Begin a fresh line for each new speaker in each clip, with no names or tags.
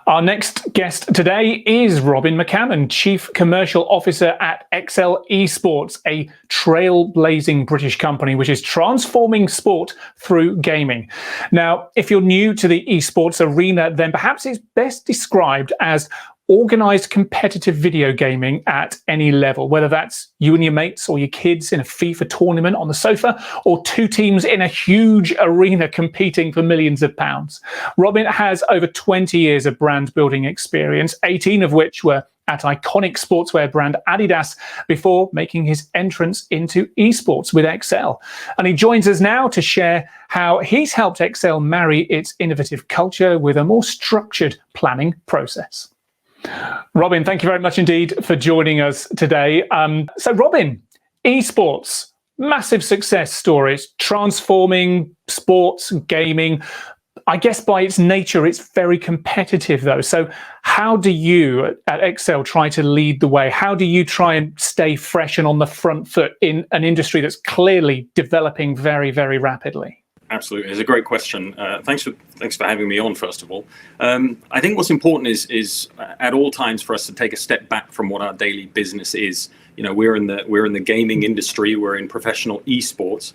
Our next guest today is Robin McCammon, Chief Commercial Officer at Excel Esports, a trailblazing British company which is transforming sport through gaming. Now, if you're new to the esports arena, then perhaps it's best described as organised competitive video gaming at any level, whether that's you and your mates or your kids in a FIFA tournament on the sofa, or two teams in a huge arena competing for millions of pounds. Robin has over 20 years of brand building experience, 18 of which were at iconic sportswear brand Adidas, before making his entrance into esports with Excel. And he joins us now to share how he's helped Excel marry its innovative culture with a more structured planning process. Robin, thank you very much indeed for joining us today. So Robin, esports, massive success stories, transforming sports, gaming. I guess by its nature, it's very competitive though. So how do you at Excel try to lead the way? How do you try and stay fresh and on the front foot in an industry that's clearly developing very, very rapidly?
Absolutely, it's a great question. Thanks for having me on. First of all, I think what's important is at all times for us to take a step back from what our daily business is. You know, we're in the gaming industry, we're in professional esports,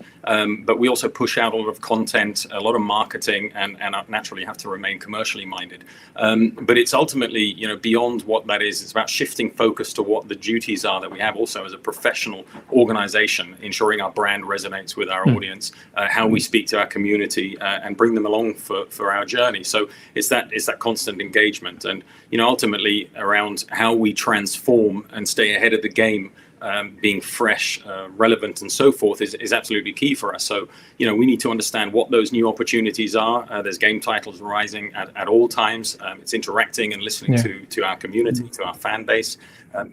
but we also push out a lot of content, a lot of marketing, and naturally have to remain commercially minded. But it's ultimately, you know, beyond what that is. It's about shifting focus to what the duties are that we have also as a professional organization, ensuring our brand resonates with our audience, how we speak to our community, and bring them along for our journey. So it's that constant engagement, and you know, ultimately around how we transform and stay ahead of the game. Being fresh, relevant, and so forth is absolutely key for us. So, you know, we need to understand what those new opportunities are. There's game titles rising at all times. It's interacting and listening to our community, to our fan base,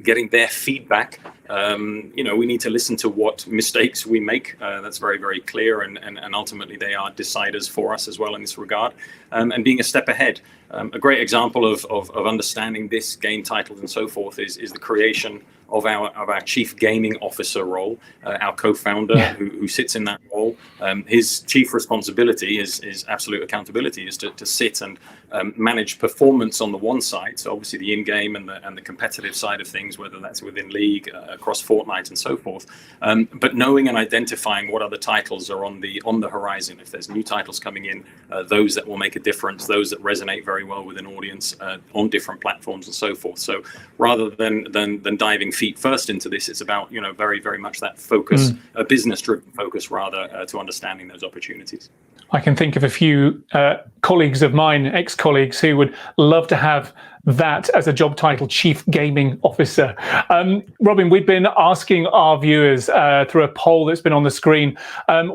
getting their feedback. You know, we need to listen to what mistakes we make. That's very, very clear, and ultimately they are deciders for us as well in this regard. And being a step ahead. A great example of understanding this game titles and so forth is the creation of our chief gaming officer role, our co-founder who sits in that role. His chief responsibility is absolute accountability, is to sit and manage performance on the one side, so obviously the in-game and the competitive side of things, whether that's within League, across Fortnite and so forth, but knowing and identifying what other titles are on the horizon. If there's new titles coming in, those that will make a difference, those that resonate very well with an audience on different platforms and so forth. So rather than diving feet first into this, it's about, you know, very, very much that focus, a business-driven focus rather, to understanding those opportunities.
I can think of a few colleagues of mine, ex-colleagues, who would love to have that as a job title, Chief Gaming Officer. Robin, we've been asking our viewers through a poll that's been on the screen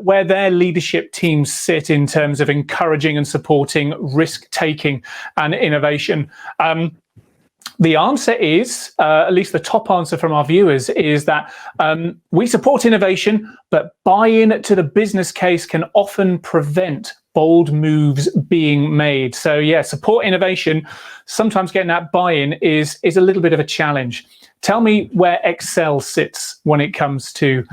where their leadership teams sit in terms of encouraging and supporting risk-taking and innovation. The answer is, at least the top answer from our viewers, is that we support innovation, but buy-in to the business case can often prevent bold moves being made. So yeah, support innovation. Sometimes getting that buy-in is a little bit of a challenge. Tell me where Excel sits when it comes to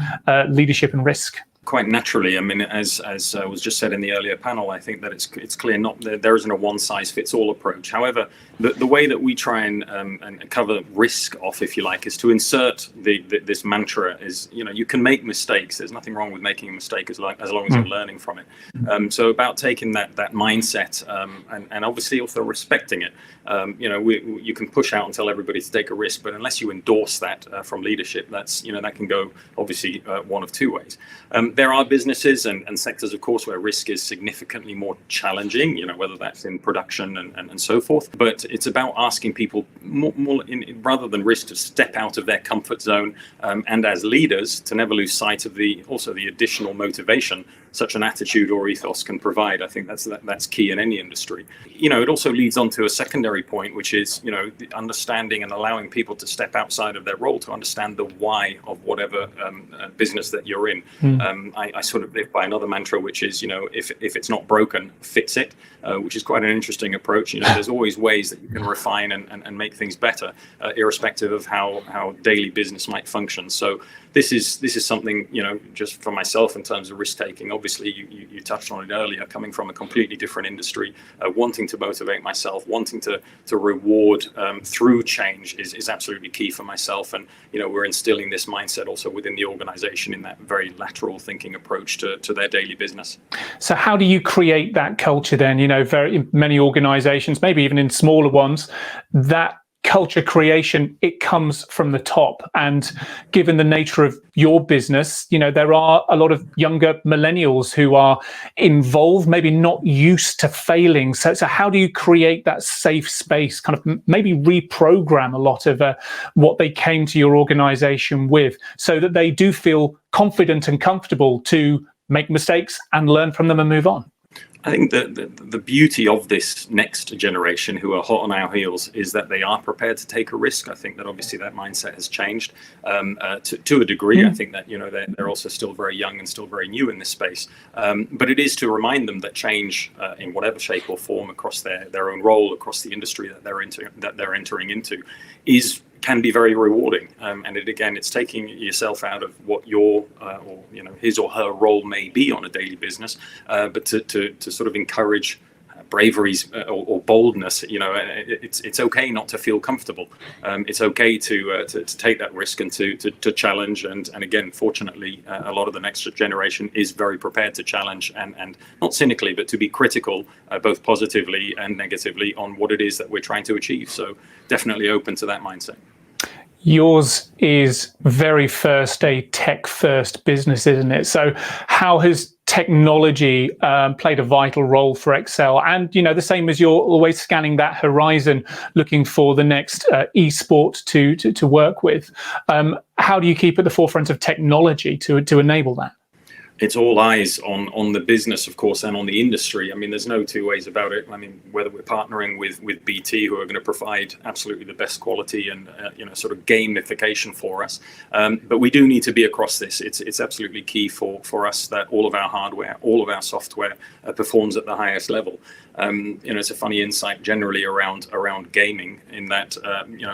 leadership and risk.
Quite naturally, I mean, as was just said in the earlier panel, I think that it's clear there isn't a one-size-fits-all approach. However, the way that we try and cover risk off, if you like, is to insert this mantra is, you know, you can make mistakes. There's nothing wrong with making a mistake as long as you're learning from it. So about taking that mindset and obviously also respecting it. You know, you can push out and tell everybody to take a risk, but unless you endorse that from leadership, that's, you know, that can go obviously one of two ways. There are businesses and sectors, of course, where risk is significantly more challenging, you know, whether that's in production and so forth. But it's about asking people more rather than risk, to step out of their comfort zone, and as leaders to never lose sight of the additional motivation such an attitude or ethos can provide. I think that's key in any industry. You know, it also leads on to a secondary point, which is, you know, the understanding and allowing people to step outside of their role to understand the why of whatever business that you're in. I sort of live by another mantra, which is, you know, if it's not broken, fix it, which is quite an interesting approach. You know, there's always ways that you can refine and make things better, irrespective of how daily business might function. So this is something, just for myself in terms of risk taking. Obviously, you touched on it earlier, coming from a completely different industry, wanting to motivate myself, wanting to reward through change is absolutely key for myself. And we're instilling this mindset also within the organization in that very lateral thinking approach to their daily business.
So how do you create that culture then? Very many organizations, maybe even in smaller ones, that culture creation, it comes from the top. And given the nature of your business, there are a lot of younger millennials who are involved, maybe not used to failing. So how do you create that safe space, kind of maybe reprogram a lot of what they came to your organization with, so that they do feel confident and comfortable to make mistakes and learn from them and move on?
I think the beauty of this next generation who are hot on our heels is that they are prepared to take a risk. I think that obviously that mindset has changed to a degree. I think that they're also still very young and still very new in this space. But it is to remind them that change in whatever shape or form across their own role, across the industry that they're entering into, can be very rewarding, and it's taking yourself out of what your or his or her role may be on a daily business, but to sort of encourage bravery or boldness. It's okay not to feel comfortable. It's okay to take that risk and to challenge. And again, fortunately, a lot of the next generation is very prepared to challenge and not cynically, but to be critical, both positively and negatively, on what it is that we're trying to achieve. So definitely open to that mindset.
Yours is very first a tech-first business, isn't it? So how has technology played a vital role for Excel? And, the same as you're always scanning that horizon, looking for the next esport to work with. How do you keep at the forefront of technology to enable that?
It's all eyes on the business, of course, and on the industry. I mean, there's no two ways about it. I mean, whether we're partnering with BT, who are going to provide absolutely the best quality and sort of gamification for us, but we do need to be across this. It's absolutely key for us that all of our hardware, all of our software performs at the highest level. It's a funny insight generally around gaming, in that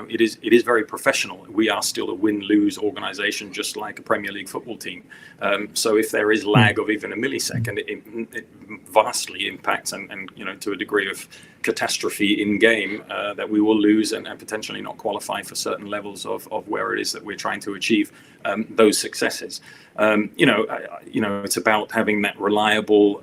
it is very professional. We are still a win-lose organization, just like a Premier League football team. So if there is lag of even a millisecond, it vastly impacts and to a degree of catastrophe in game, that we will lose and potentially not qualify for certain levels of where it is that we're trying to achieve those successes. It's about having that reliable,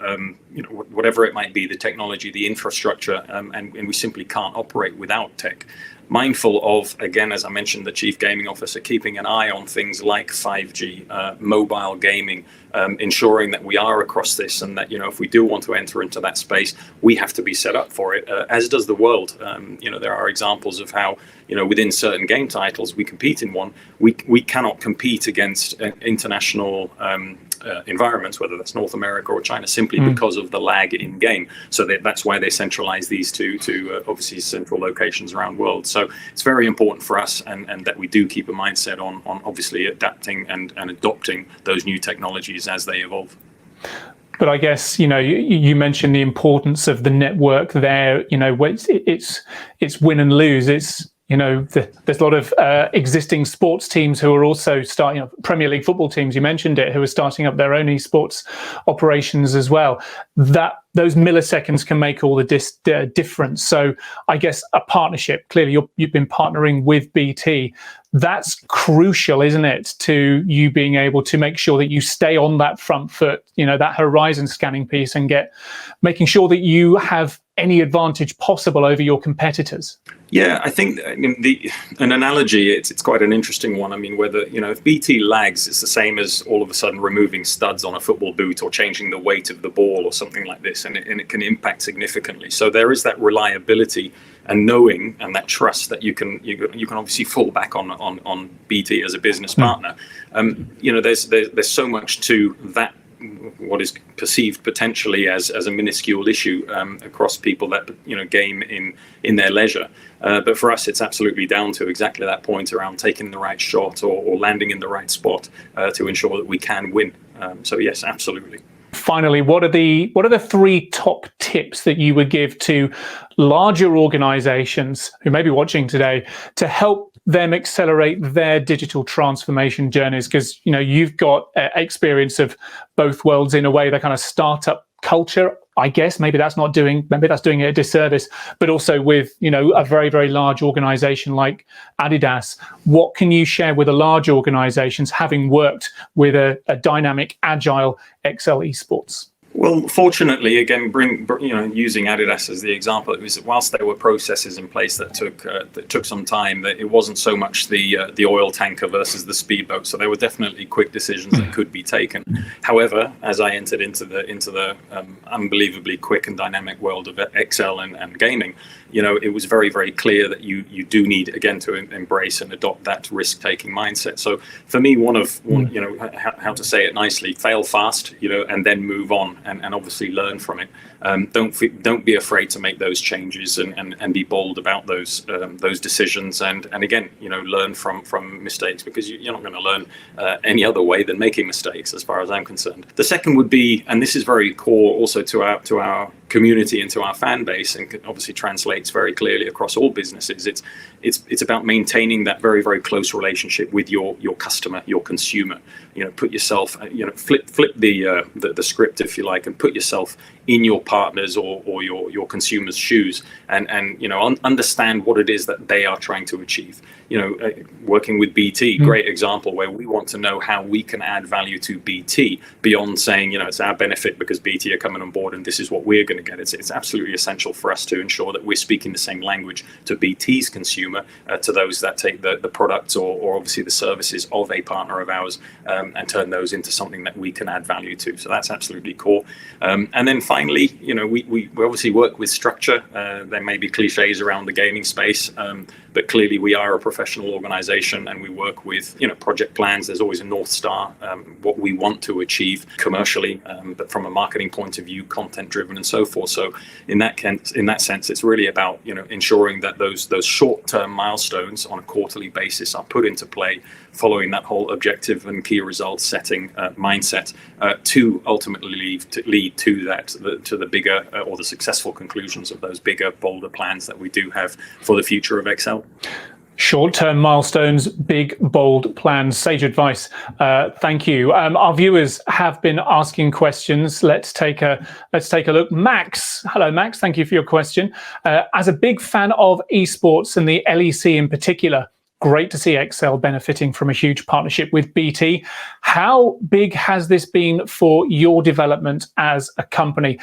whatever it might be, the technology, the infrastructure, and we simply can't operate without tech. Mindful of, again, as I mentioned, the chief gaming officer, keeping an eye on things like 5G, mobile gaming, ensuring that we are across this, and that if we do want to enter into that space, we have to be set up for it, as does the world. There are examples of how within certain game titles we compete in one. We cannot compete against international environments, whether that's North America or China, simply because of the lag in game. So that's why they centralize these to obviously central locations around the world. So it's very important for us, and that we do keep a mindset on obviously adapting and adopting those new technologies as they evolve.
But I guess you mentioned the importance of the network there. It's win and lose. It's there's a lot of existing sports teams who are also starting, Premier League football teams, you mentioned it, who are starting up their own esports operations as well. Those milliseconds can make all the difference. So I guess a partnership, clearly you've been partnering with BT. That's crucial, isn't it, to you being able to make sure that you stay on that front foot, that horizon scanning piece, and making sure that you have any advantage possible over your competitors.
Yeah, I think an analogy, it's quite an interesting one. I mean, whether, if BT lags, it's the same as all of a sudden removing studs on a football boot or changing the weight of the ball or something like this, and it can impact significantly. So there is that reliability and knowing and that trust that you can obviously fall back on BT as a business partner. There's so much to that, what is perceived potentially as a minuscule issue across people that game in their leisure, but for us it's absolutely down to exactly that point around taking the right shot or landing in the right spot to ensure that we can win. So yes, absolutely.
Finally, what are the three top tips that you would give to larger organizations who may be watching today to help them accelerate their digital transformation journeys? Because you've got experience of both worlds in a way, the kind of startup culture, I guess. Maybe that's doing it a disservice, but also with a very, very large organization like Adidas. What can you share with the large organizations, having worked with a dynamic, agile XL Esports?
Well, fortunately, again, using Adidas as the example, it was whilst there were processes in place that took some time. That it wasn't so much the oil tanker versus the speedboat. So there were definitely quick decisions that could be taken. However, as I entered into the unbelievably quick and dynamic world of XL and gaming, it was very, very clear that you do need, again, to embrace and adopt that risk-taking mindset. So for me, how to say it nicely, fail fast, and then move on. And obviously learn from it. Don't be afraid to make those changes and be bold about those decisions. And again, learn from mistakes, because you're not going to learn any other way than making mistakes, as far as I'm concerned. The second would be, and this is very core also to our community and to our fan base, and obviously translates very clearly across all businesses. It's about maintaining that very, very close relationship with your customer, your consumer. Put yourself, flip the script, if you like, and put yourself in your partners or your consumers' shoes, and understand what it is that they are trying to achieve. Working with BT, great example, where we want to know how we can add value to BT beyond saying, it's our benefit because BT are coming on board and this is what we're going to get. It's absolutely essential for us to ensure that we're speaking the same language to BT's consumer, to those that take the products or obviously the services of a partner of ours, and turn those into something that we can add value to. So that's absolutely core. And then finally, we obviously work with structure. There may be cliches around the gaming space, but clearly we are a professional organization and we work with project plans. There's always a North Star, what we want to achieve commercially, but from a marketing point of view, content driven and so forth. So in that sense, it's really about ensuring that those short-term milestones on a quarterly basis are put into play, following that whole objective and key results setting mindset, to ultimately lead to the bigger or the successful conclusions of those bigger, bolder plans that we do have for the future of XL.
Short-term milestones, big, bold plans. Sage advice. Thank you. Our viewers have been asking questions. Let's take a look. Max, hello, Max. Thank you for your question. As a big fan of esports and the LEC in particular, great to see XL benefiting from a huge partnership with BT. How big has this been for your development as a company?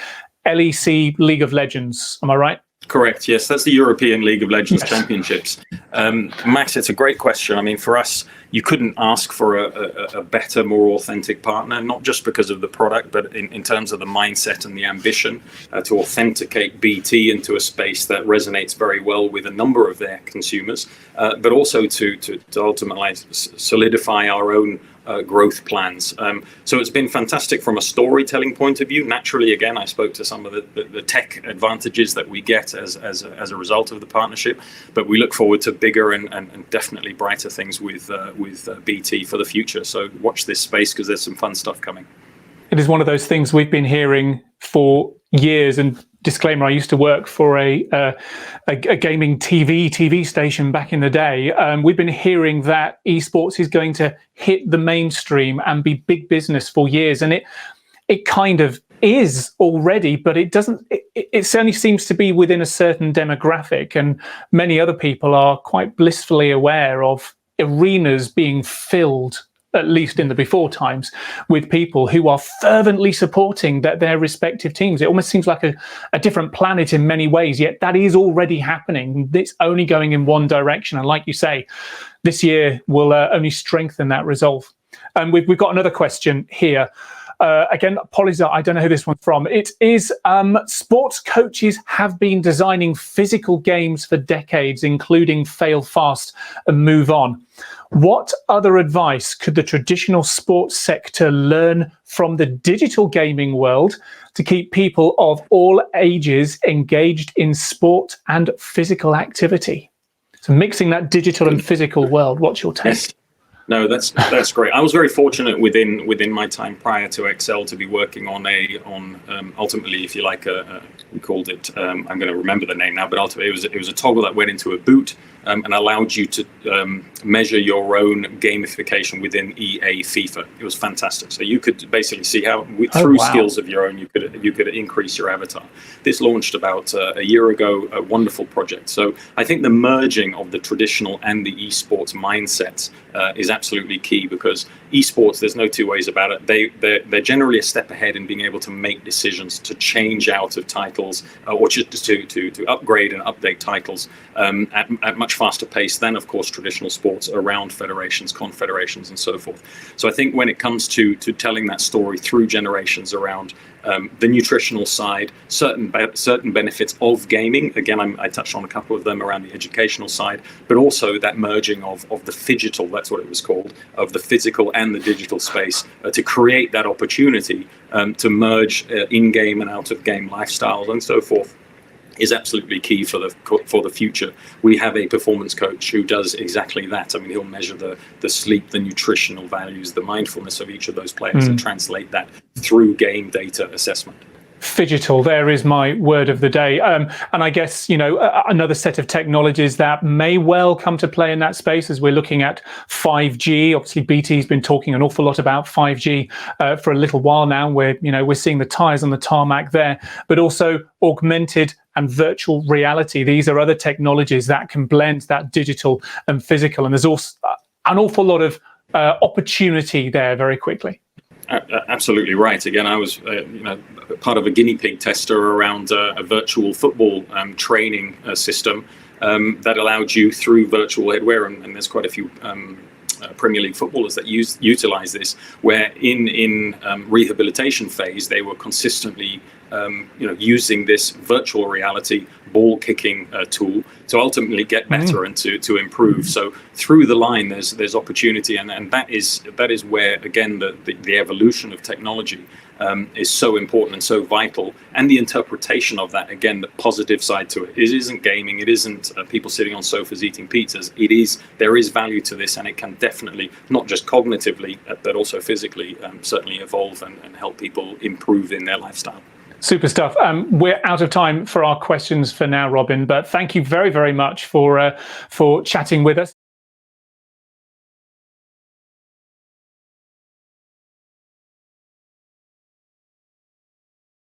LEC, League of Legends, am I right?
Correct, yes. That's the European League of Legends Championships. Max, it's a great question. I mean, for us, you couldn't ask for a better, more authentic partner, not just because of the product, but in terms of the mindset and the ambition to authenticate BT into a space that resonates very well with a number of their consumers, but also to ultimately solidify our own growth plans. So it's been fantastic from a storytelling point of view. Naturally, again, I spoke to some of the tech advantages that we get as a result of the partnership, but we look forward to bigger and definitely brighter things with BT for the future. So watch this space, because there's some fun stuff coming.
It is one of those things we've been hearing for years. And disclaimer, I used to work for a gaming TV station back in the day. We've been hearing that esports is going to hit the mainstream and be big business for years, and it kind of is already, but it doesn't. It certainly seems to be within a certain demographic, and many other people are quite blissfully aware of arenas being filled, at least in the before times, with people who are fervently supporting their respective teams. It almost seems like a different planet in many ways, yet that is already happening. It's only going in one direction. And like you say, this year will only strengthen that resolve. And we've got another question here. Again, apologies, I don't know who this one's from. It is, sports coaches have been designing physical games for decades, including Fail Fast and Move On. What other advice could the traditional sports sector learn from the digital gaming world to keep people of all ages engaged in sport and physical activity? So mixing that digital and physical world, what's your take?
Yes. No, that's great. I was very fortunate within my time prior to Excel to be working on ultimately, if you like, we called it. I'm going to remember the name now, but ultimately it was a toggle that went into a boot and allowed you to measure your own gamification within EA FIFA. It was fantastic. So you could basically see how through skills of your own you could increase your avatar. This launched about a year ago. A wonderful project. So I think the merging of the traditional and the esports mindsets is absolutely key, because esports, there's no two ways about it. They're generally a step ahead in being able to make decisions to change out of titles or just to upgrade and update titles at much faster pace than, of course, traditional sports around federations, confederations, and so forth. So I think when it comes to telling that story through generations around the nutritional side, certain benefits of gaming. Again, I touched on a couple of them around the educational side, but also that merging of the phygital, that's what it was called, of the physical and the digital space to create that opportunity to merge in-game and out-of-game lifestyles and so forth, is absolutely key for the future. We have a performance coach who does exactly that. I mean, he'll measure the sleep, the nutritional values, the mindfulness of each of those players, and translate that through game data assessment.
Phygital, there is my word of the day. And I guess, another set of technologies that may well come to play in that space as we're looking at 5G. Obviously, BT's been talking an awful lot about 5G for a little while now. We're seeing the tires on the tarmac there, but also augmented and virtual reality. These are other technologies that can blend that digital and physical. And there's also an awful lot of opportunity there very quickly.
Absolutely right. Again, I was part of a guinea pig tester around a virtual football training system that allowed you through virtual headwear, and there's quite a few Premier League footballers that utilize this, where in rehabilitation phase they were consistently using this virtual reality ball kicking tool to ultimately get better and to improve. So through the line there's opportunity, and that is where, again, the evolution of technology is so important and so vital, and the interpretation of that, again, the positive side to it. It isn't gaming, it isn't people sitting on sofas eating pizzas. There is value to this, and it can definitely, not just cognitively but also physically, certainly evolve and help people improve in their lifestyle.
Super stuff. We're out of time for our questions for now, Robin, but thank you very, very much for chatting with us.